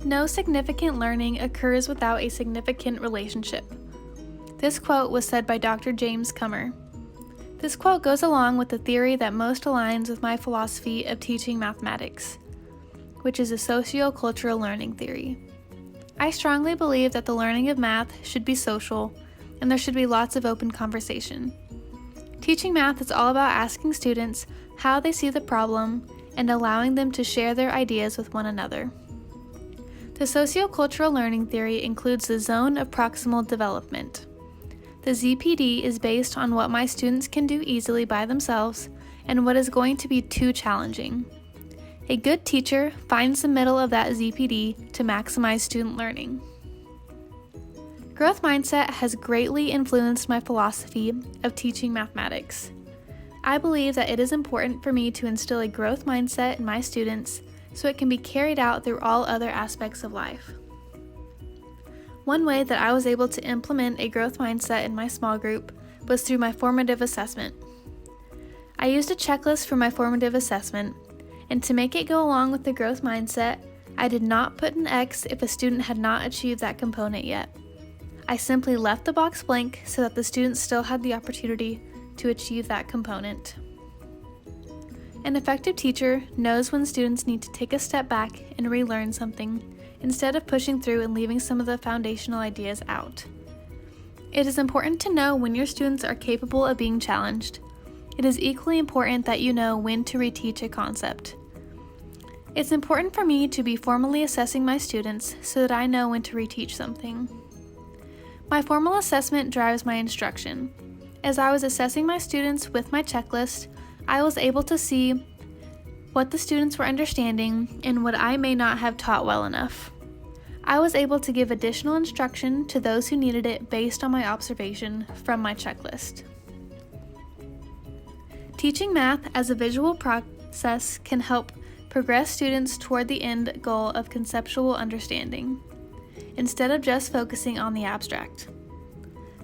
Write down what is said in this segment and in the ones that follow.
No significant learning occurs without a significant relationship. This quote was said by Dr. James Comer. This quote goes along with the theory that most aligns with my philosophy of teaching mathematics, which is a socio-cultural learning theory. I strongly believe that the learning of math should be social, and there should be lots of open conversation. Teaching math is all about asking students how they see the problem and allowing them to share their ideas with one another. The sociocultural learning theory includes the zone of proximal development. The ZPD is based on what my students can do easily by themselves and what is going to be too challenging. A good teacher finds the middle of that ZPD to maximize student learning. Growth mindset has greatly influenced my philosophy of teaching mathematics. I believe that it is important for me to instill a growth mindset in my students so it can be carried out through all other aspects of life. One way that I was able to implement a growth mindset in my small group was through my formative assessment. I used a checklist for my formative assessment, and to make it go along with the growth mindset, I did not put an X if a student had not achieved that component yet. I simply left the box blank so that the students still had the opportunity to achieve that component. An effective teacher knows when students need to take a step back and relearn something, instead of pushing through and leaving some of the foundational ideas out. It is important to know when your students are capable of being challenged. It is equally important that you know when to reteach a concept. It's important for me to be formally assessing my students so that I know when to reteach something. My formal assessment drives my instruction. As I was assessing my students with my checklist, I was able to see what the students were understanding and what I may not have taught well enough. I was able to give additional instruction to those who needed it based on my observation from my checklist. Teaching math as a visual process can help progress students toward the end goal of conceptual understanding, instead of just focusing on the abstract.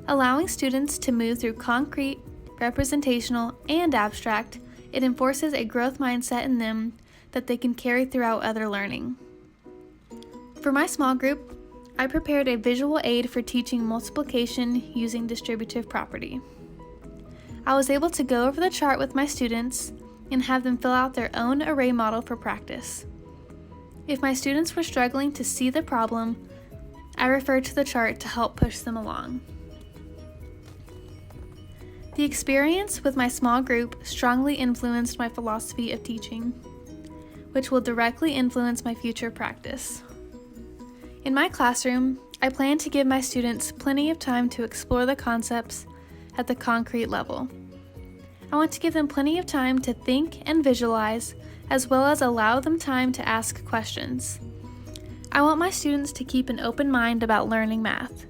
Allowing students to move through concrete, representational, and abstract, it enforces a growth mindset in them that they can carry throughout other learning. For my small group, I prepared a visual aid for teaching multiplication using distributive property. I was able to go over the chart with my students and have them fill out their own array model for practice. If my students were struggling to see the problem, I referred to the chart to help push them along. The experience with my small group strongly influenced my philosophy of teaching, which will directly influence my future practice. In my classroom, I plan to give my students plenty of time to explore the concepts at the concrete level. I want to give them plenty of time to think and visualize, as well as allow them time to ask questions. I want my students to keep an open mind about learning math.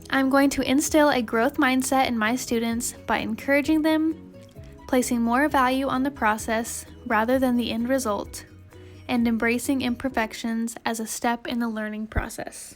I'm going to instill a growth mindset in my students by encouraging them, placing more value on the process rather than the end result, and embracing imperfections as a step in the learning process.